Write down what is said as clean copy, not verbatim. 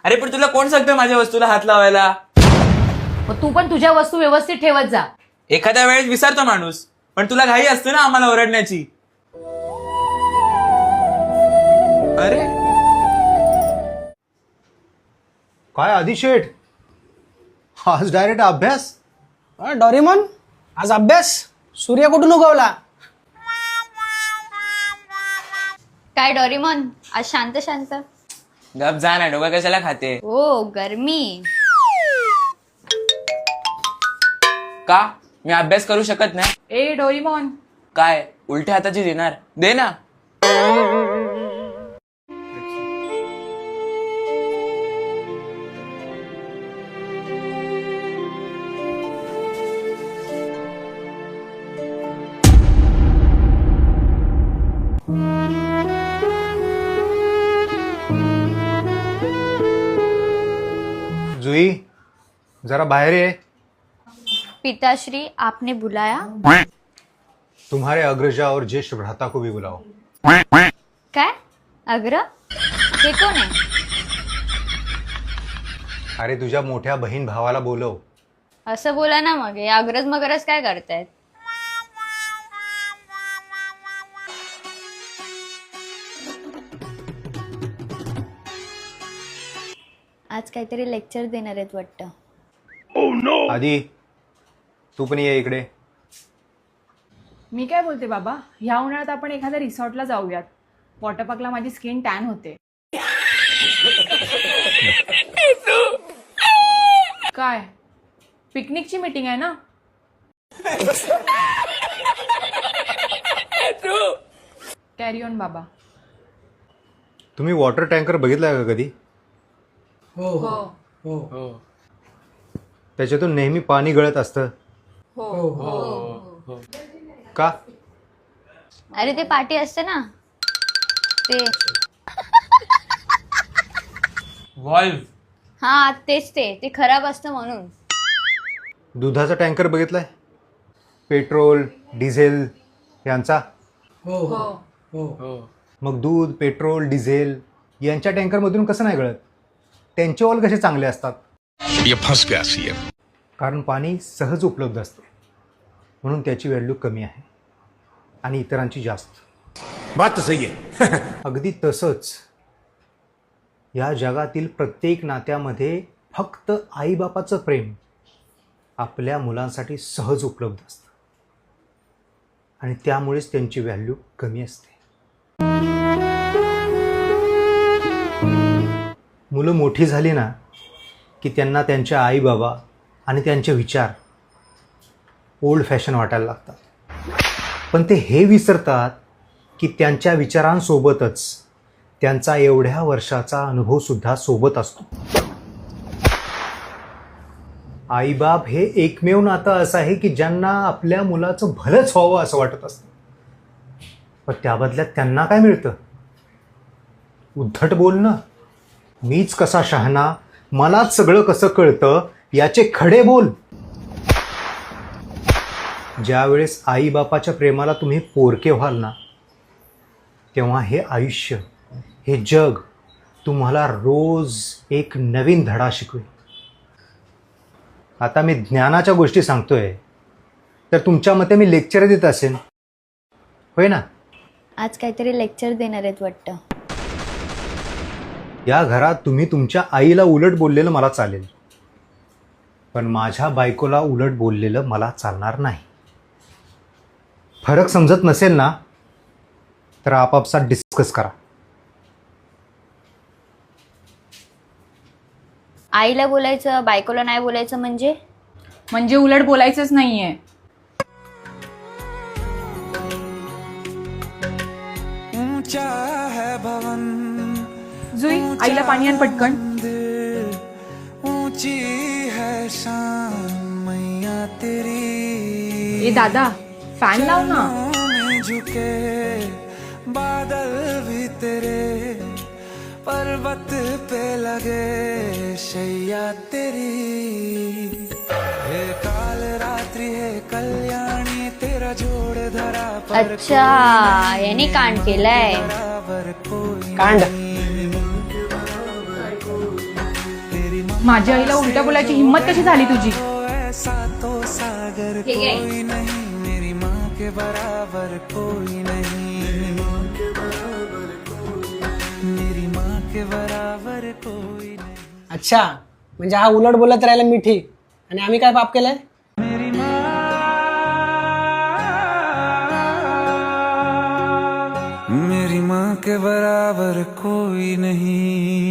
अरे पण तुला कोण सांगतं माझ्या वस्तूला हात लावायला? मग तू पण तुझ्या वस्तू व्यवस्थित ठेवत जा. एखाद्या वेळेस विसरतो माणूस, पण तुला घाई असते ना आम्हाला ओरडण्याची. अरे काय आदिशेठ, आज डायरेक्ट अभ्यास? डोरेमॉन आज अभ्यास? सूर्य कुठून उगवला? काय डोरेमॉन आज शांत शांत? गप जा ना, डोका कशाला खाते? ओ गरमी. का मी अभ्यास करू शकत नाही? ए डोरीमॉन, काय उलट्या हाताची देणार? दे ना. जुई, जरा बाहेर ये. पिताश्री आपने बुलाया? तुम्हारे अग्रजा और ज्येष्ठ भ्राता को भी बुलाओ. काय अग्र? हे कोण आहे? अरे तुझ्या मोठ्या बहीण भावाला बोलव. असं बोला ना मग. हे अग्रज मगरज काय करतायत? आज काहीतरी लेक्चर देणार आहेत वाटतं. आधी तू पण ये इकडे. मी काय बोलते बाबा, ह्या उन्हाळ्यात आपण एखाद्या रिसॉर्टला जाऊयात. वॉटर पार्कला माझी स्किन टॅन होते. काय पिकनिकची मीटिंग आहे ना? कॅरी ऑन बाबा. तुम्ही वॉटर टँकर बघितलाय का कधी? हो. त्याच्यातून नेहमी पाणी गळत असतं. का? अरे ते पाटी असते ना ते. व्हॉल्व. हा तेच ते खराब असतं म्हणून. दुधाचा टँकर बघितलाय? पेट्रोल डिझेल यांचा. मग दूध पेट्रोल डिझेल यांच्या टँकरमधून कसं नाही गळत? त्यांचे ऑल कसे चांगले असतात? कारण पाणी सहज उपलब्ध असते म्हणून त्याची व्हॅल्यू कमी आहे आणि इतरांची जास्त. बात तो सही है. अगदी तसंच या जगातील प्रत्येक नात्यामध्ये फक्त आईबापाचं प्रेम आपल्या मुलांसाठी सहज उपलब्ध असतं आणि त्यामुळेच त्यांची व्हॅल्यू कमी असते. मुलं मोठी झाली ना की त्यांना त्यांच्या आई बाबा आणि त्यांचे विचार ओल्ड फॅशन वाटायला लागतात. पण ते हे विसरतात की त्यांच्या विचारांसोबतच त्यांचा एवढ्या वर्षाचा अनुभवसुद्धा सोबत असतो. आईबाप हे एकमेव नातं असं आहे की ज्यांना आपल्या मुलाचं भलंच व्हावं असं वाटत असतं. पण त्या बदल्यात त्यांना काय मिळतं? उद्धट बोलणं, मीच कसा शहाणा, मलाच सगळं कसं कळतं याचे खडे बोल. ज्यावेळेस आईबापाच्या प्रेमाला तुम्ही पोरके व्हाल ना तेव्हा हे आयुष्य हे जग तुम्हाला रोज एक नवीन धडा शिकवेल. आता मी ज्ञानाच्या गोष्टी सांगतोय तर तुमच्या मते मी लेक्चर देत असेन, होय ना? आज काहीतरी लेक्चर देणार आहेत वाटतं. या घरात तुम्ही तुमच्या आईला उलट बोललेलं मला चालेल, पण माझ्या बायकोला उलट बोललेलं मला चालणार नाही. फरक समजत नसेल ना तर आपापसात डिस्कस करा. आईला बोलायचं बायकोला नाही बोलायचं म्हणजे उलट बोलायचंच नाहीये. जुई, आईला पाणी आण पटकन. ए दादा, फॅन लाव ना. बादल भी तेरे पर्वत पे लगे शैया तेरी. हे काल रात्री हे कल्याणी तेरा जोड़ धरा पर अच्छा याने कांड केलाय. बराबर कोई कांड. माझ्या आईला उलट्या बोलायची हिंमत कशी झाली तुझी? ऐसा तो सागर कोई नहीं, मेरी माँ के बराबर कोई नहीं, मेरी माँ के बराबर कोई नहीं। अच्छा, म्हणजे हा उलट बोलत राहिला मिठी, आणि आम्ही काय पाप केलंय? मेरी माँ के बराबर कोई नहीं।